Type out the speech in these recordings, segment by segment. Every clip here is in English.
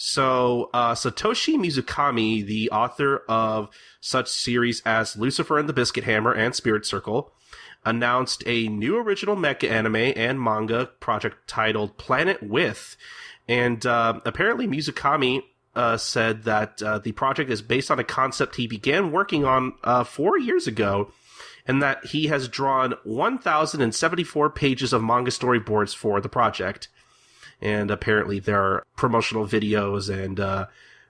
So, Satoshi Mizukami, the author of such series as Lucifer and the Biscuit Hammer and Spirit Circle, announced a new original mecha anime and manga project titled Planet With. And apparently Mizukami said that the project is based on a concept he began working on 4 years ago, and that he has drawn 1,074 pages of manga storyboards for the project. And apparently there are promotional videos and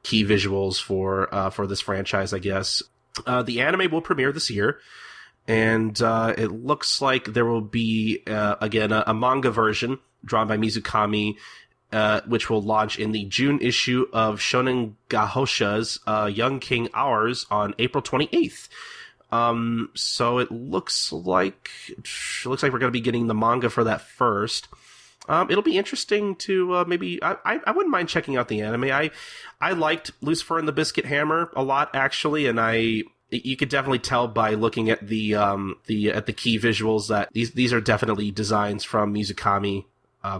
key visuals for this franchise, I guess. The anime will premiere this year, and it looks like there will be, again, a manga version drawn by Mizukami, which will launch in the June issue of Shonen Gahosha's Young King Hours on April 28th. So it looks like we're going to be getting the manga for that first. It'll be interesting to maybe I wouldn't mind checking out the anime. I liked Lucifer and the Biscuit Hammer a lot, actually, and you could definitely tell by looking at the key visuals that these are definitely designs from Mizukami.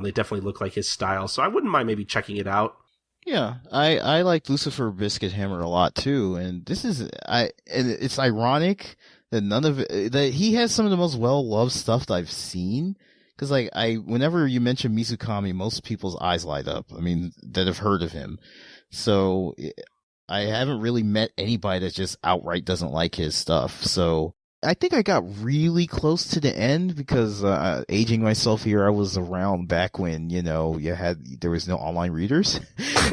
They definitely look like his style, so I wouldn't mind maybe checking it out. Yeah, I like Lucifer Biscuit Hammer a lot too, and and it's ironic that that he has some of the most well-loved stuff that I've seen. Cause whenever you mention Mizukami, most people's eyes light up. I mean, that have heard of him. So I haven't really met anybody that just outright doesn't like his stuff. So I think I got really close to the end because, aging myself here, I was around back when, there was no online readers.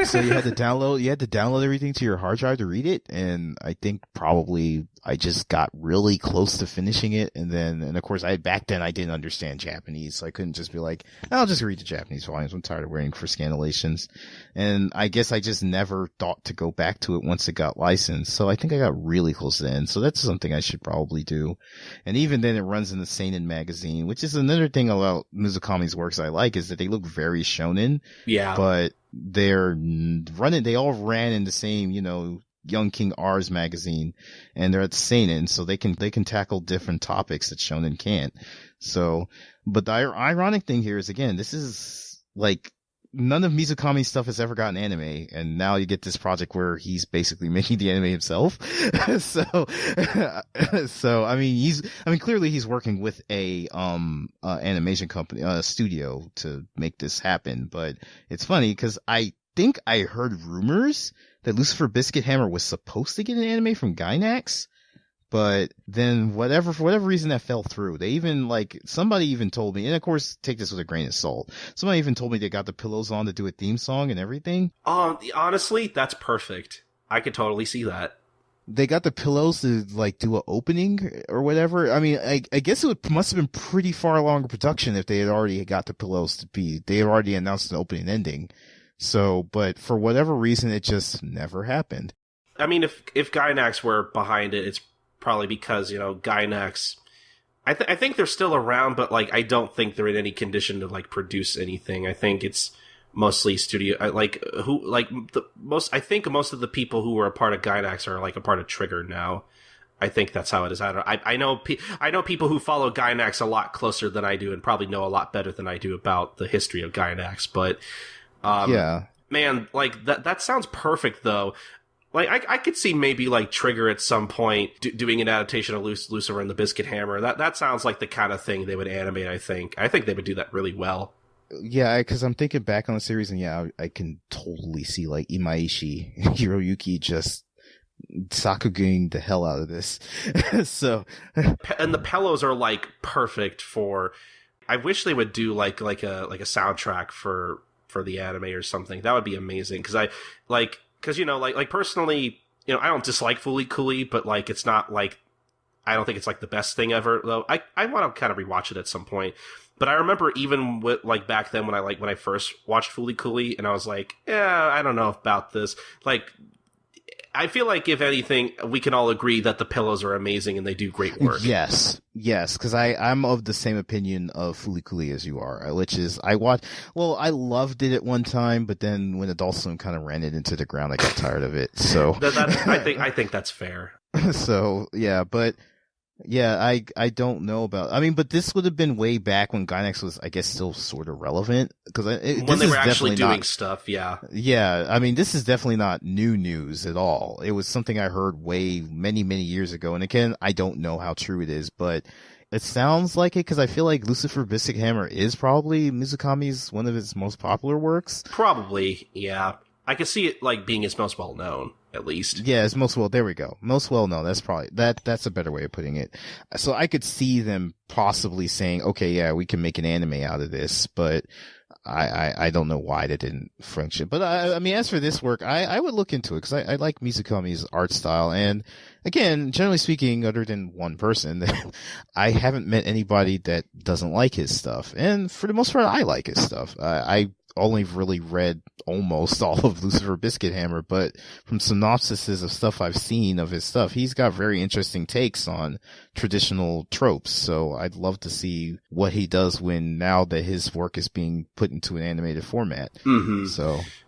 So you had to download everything to your hard drive to read it. And I think probably I just got really close to finishing it. And of course back then I didn't understand Japanese. So I couldn't just be like, I'll just read the Japanese volumes. I'm tired of waiting for scanlations. And I guess I just never thought to go back to it once it got licensed. So I think I got really close to the end. So that's something I should probably do. And even then it runs in the Seinen magazine, which is another thing about Mizukami's works I like, is that they look very shonen. Yeah. But they all ran in the same, Young King R's magazine, and they're at Seinen, so they can tackle different topics that shonen can't. So, but the ironic thing here is, again, this is like, none of Mizukami's stuff has ever gotten anime, and now you get this project where he's basically making the anime himself. So I mean, clearly he's working with a animation company, studio to make this happen. But it's funny because I think I heard rumors that Lucifer Biscuit Hammer was supposed to get an anime from Gainax. But then for whatever reason that fell through. Somebody even told me, and of course take this with a grain of salt, somebody even told me they got the pillows on to do a theme song and everything. Honestly, that's perfect. I could totally see that. They got the pillows to do an opening or whatever. I mean, I guess must have been pretty far along in production if they had already got the pillows they had already announced an opening and ending. So, but for whatever reason, it just never happened. I mean, if Gainax were behind it, it's probably because, Gainax, I think they're still around, but, I don't think they're in any condition to, produce anything. I think it's mostly studio, I think most of the people who were a part of Gainax are, a part of Trigger now. I think that's how it is. I know people who follow Gainax a lot closer than I do and probably know a lot better than I do about the history of Gainax, but, yeah. Man, that sounds perfect, though. I could see maybe, Trigger at some point doing an adaptation of Lucifer and the Biscuit Hammer. That sounds like the kind of thing they would animate, I think. I think they would do that really well. Yeah, because I'm thinking back on the series, and yeah, I can totally see, Imaishi and Hiroyuki just sakuguing the hell out of this. So. And the pillows are, perfect for. I wish they would do, a soundtrack for the anime or something. That would be amazing, because personally, I don't dislike Fooly Cooly, but, it's not, I don't think it's, the best thing ever, though. I want to kind of rewatch it at some point. But I remember even with, back then when I first watched Fooly Cooly, and I was I don't know about this. I feel like, if anything, we can all agree that the pillows are amazing and they do great work. Yes, because I'm of the same opinion of Fooly Cooly as you are, which is I loved it at one time, but then when Adult Swim kind of ran it into the ground, I got tired of it. So I think that's fair. So yeah, but Yeah, I don't know about. I mean, but this would have been way back when Gainax was, I guess, still sort of relevant because When they were actually doing stuff, yeah. Yeah, I mean, this is definitely not new news at all. It was something I heard many, many years ago, and again, I don't know how true it is, but it sounds like it because I feel like Lucifer Biscuit Hammer is probably Mizukami's one of his most popular works. Probably, yeah. I could see it like being his most well known, at least. Yeah, it's most well. There we go. Most well known. That's probably that's a better way of putting it. So I could see them possibly saying, "Okay, yeah, we can make an anime out of this," but I don't know why that didn't function. But I mean, as for this work, I would look into it because I like Mizukami's art style. And again, generally speaking, other than one person, I haven't met anybody that doesn't like his stuff. And for the most part, I like his stuff. I only really read almost all of Lucifer Biscuit Hammer, but from synopsises of stuff I've seen of his stuff, he's got very interesting takes on traditional tropes. So I'd love to see what he does now that his work is being put into an animated format. Mm-hmm. So